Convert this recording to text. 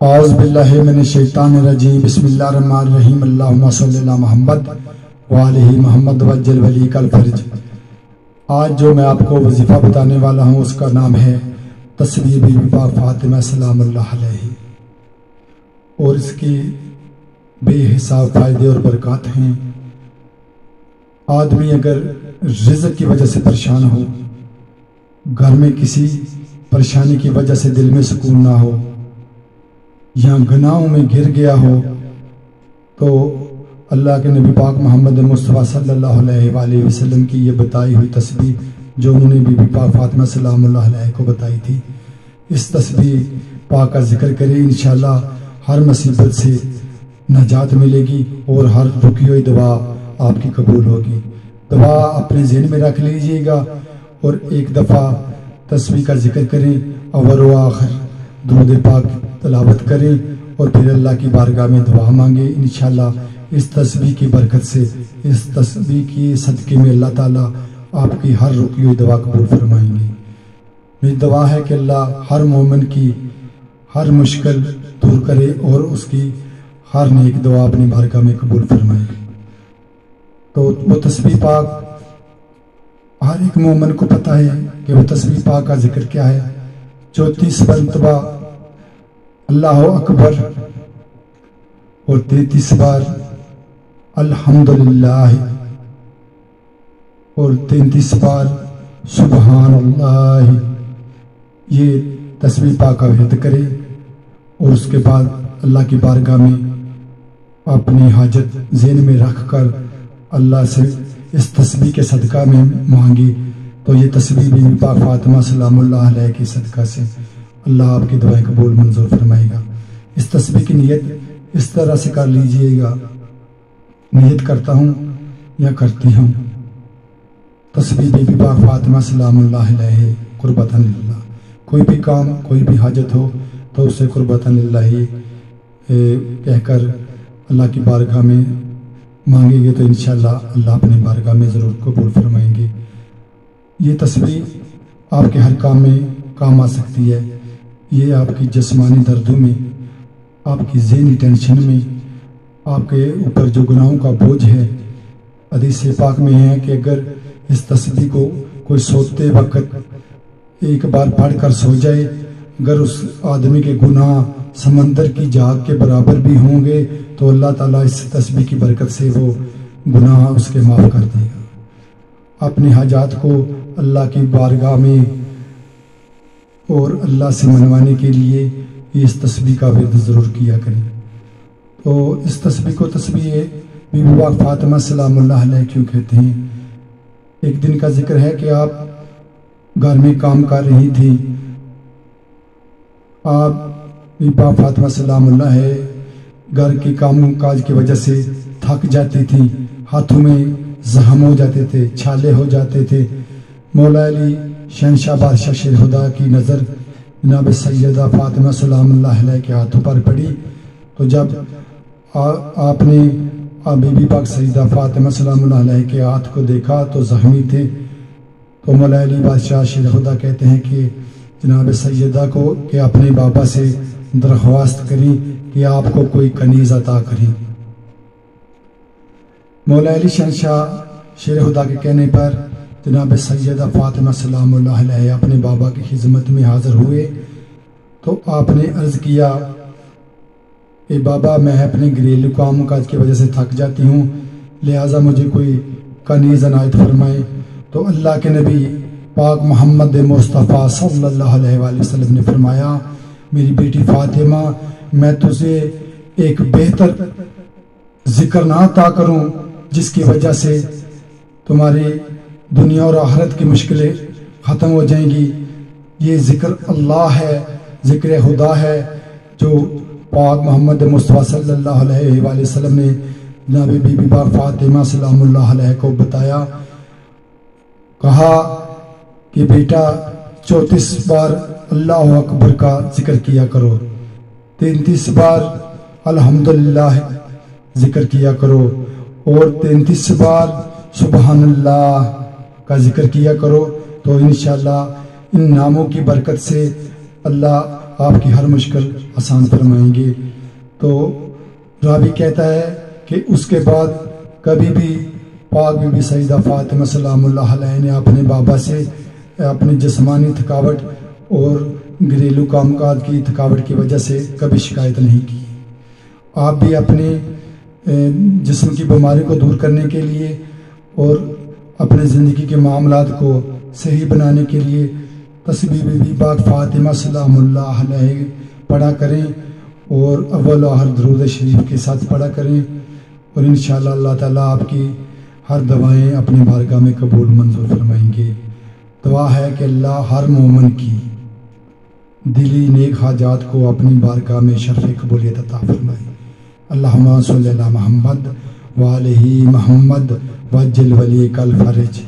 اعوذ باللہ من الشیطان الرجیم بسم اللہ الرحمن الرحیم اللہم صلی اللہ محمد وآلہ محمد وجل ولی کل فرج۔ آج جو میں آپ کو وظیفہ بتانے والا ہوں اس کا نام ہے تسبیح بی بی پاک فاطمہ سلام اللہ علیہ، اور اس کی بے حساب فائدے اور برکات ہیں۔ آدمی اگر رزق کی وجہ سے پریشان ہو، گھر میں کسی پریشانی کی وجہ سے دل میں سکون نہ ہو، یا گناہوں میں گر گیا ہو، تو اللہ کے نبی پاک محمد مصطفیٰ صلی اللہ علیہ وآلہ وسلم کی یہ بتائی ہوئی تسبیح جو انہوں نے بی بی پاک فاطمہ سلام اللہ علیہ کو بتائی تھی، اس تسبیح پاک کا ذکر کرے، انشاءاللہ ہر مصیبت سے نجات ملے گی اور ہر رکی ہوئی دعا آپ کی قبول ہوگی۔ دعا اپنے ذہن میں رکھ لیجئے گا اور ایک دفعہ تسبیح کا ذکر کریں، اول و آخر درود پاک تلاوت کریں اور پھر اللہ کی بارگاہ میں دعا مانگیں۔ انشاءاللہ اس تسبیح کی برکت سے، اس تسبیح کی صدقے میں اللہ تعالیٰ آپ کی ہر رکی ہوئی دعا قبول فرمائیں گے۔ میری دعا ہے کہ اللہ ہر مومن کی ہر مشکل دور کرے اور اس کی ہر نیک دعا اپنی بارگاہ میں قبول فرمائے۔ تو وہ تسبیح پاک ہر ایک مومن کو پتہ ہے کہ وہ تسبیح پاک کا ذکر کیا ہے۔ 34 مرتبہ اللہ اکبر اور 33 بار الحمدللہ اور 33 بار سبحان اللہ، یہ تسبیح پاک کا ورد کرے اور اس کے بعد اللہ کی بارگاہ میں اپنی حاجت ذہن میں رکھ کر اللہ سے اس تسبیح کے صدقہ میں مانگی، تو یہ تسبیح بی بی پاک فاطمہ سلام اللہ علیہ کی صدقہ سے اللہ آپ کی دعائیں قبول منظور فرمائے گا۔ اس تسبیح کی نیت اس طرح سے کر لیجئے گا، نیت کرتا ہوں یا کرتی ہوں تسبیح بی بی پاک فاطمہ سلام اللہ علیہ قربتاً للہ۔ کوئی بھی کام، کوئی بھی حاجت ہو تو اسے قربتاً للہ کہہ کر اللہ کی بارگاہ میں مانگیں گے تو انشاءاللہ اللہ اپنی بارگاہ میں ضرور قبول فرمائیں گے۔ یہ تسبیح آپ کے ہر کام میں کام آ سکتی ہے۔ یہ آپ کی جسمانی دردوں میں، آپ کی ذہنی ٹینشن میں، آپ کے اوپر جو گناہوں کا بوجھ ہے، حدیث پاک میں ہے کہ اگر اس تسبیح کو کوئی سوتے وقت ایک بار پڑھ کر سو جائے، اگر اس آدمی کے گناہ سمندر کی جھاگ کے برابر بھی ہوں گے تو اللہ تعالیٰ اس تسبیح کی برکت سے وہ گناہ اس کے معاف کر دے گا۔ اپنی حاجات کو اللہ کی بارگاہ میں اور اللہ سے منوانے کے لیے اس تسبیح کا ورد ضرور کیا کریں۔ تو اس تسبیح کو تسبیح بی بی پاک فاطمہ سلام اللہ علیہ کیوں کہتے ہیں؟ ایک دن کا ذکر ہے کہ آپ گھر میں کام کر رہی تھی، آپ بی بی پاک فاطمہ سلام اللہ ہے گھر کے کام کاج کی وجہ سے تھک جاتی تھی، ہاتھوں میں زخم ہو جاتے تھے، چھالے ہو جاتے تھے۔ مولا علی شہنشاہ بادشاہ شیر خدا کی نظر جناب سیدہ فاطمہ سلام اللہ علیہ کے ہاتھوں پر پڑی، تو جب آپ نے بی بی پاک سیدہ فاطمہ سلام اللہ علیہ کے ہاتھ کو دیکھا تو زخمی تھے، تو مولا علی بادشاہ شیر خدا کہتے ہیں کہ جناب سیدہ کو کہ اپنے بابا سے درخواست کریں کہ آپ کو کوئی کنیز عطا کریں۔ مولا علی شہنشاہ شیر خدا کے کہنے پر جناب سیدہ فاطمہ سلام اللہ علیہ اپنے بابا کی خدمت میں حاضر ہوئے، تو آپ نے عرض کیا کہ بابا میں اپنے گھریلو کام کاج کی وجہ سے تھک جاتی ہوں، لہٰذا مجھے کوئی کنیز عنایت فرمائیں۔ تو اللہ کے نبی پاک محمد مصطفیٰ صلی اللہ علیہ وآلہ وسلم نے فرمایا، میری بیٹی فاطمہ میں تجھے ایک بہتر ذکر نہ عطا کروں جس کی وجہ سے تمہاری دنیا اور آخرت کی مشکلیں ختم ہو جائیں گی۔ یہ ذکر اللہ ہے، ذکر خدا ہے جو پاک محمد مصطفیٰ صلی اللہ علیہ وآلہ وسلم نے جناب بی بی پاک فاطمہ سلام اللہ علیہ کو بتایا۔ کہا کہ بیٹا 34 بار اللہ اکبر کا ذکر کیا کرو، 33 بار الحمدللہ ذکر کیا کرو اور 33 بار سبحان اللہ کا ذکر کیا کرو، تو انشاءاللہ ان ناموں کی برکت سے اللہ آپ کی ہر مشکل آسان فرمائیں گے۔ تو راوی کہتا ہے کہ اس کے بعد کبھی بھی پاک بی بی سیدہ فاطمہ سلام اللہ علیہ نے اپنے بابا سے اپنی جسمانی تھکاوٹ اور گھریلو کام کاج کی تھکاوٹ کی وجہ سے کبھی شکایت نہیں کی۔ آپ بھی اپنے جسم کی بیماری کو دور کرنے کے لیے اور اپنے زندگی کے معاملات کو صحیح بنانے کے لیے تسبیح بی بی پاک فاطمہ سلام اللہ علیہ پڑھا کریں اور اول و آخر درود شریف کے ساتھ پڑھا کریں، اور انشاءاللہ اللہ تعالیٰ آپ کی ہر دعائیں اپنی بارگاہ میں قبول منظور فرمائیں گے۔ دعا ہے کہ اللہ ہر مومن کی دلی نیک حاجات کو اپنی بارگاہ میں شرف قبولیت عطا فرمائے۔ اللہم صلی علی محمد وآلہ محمد وعجل ولیک الفرج۔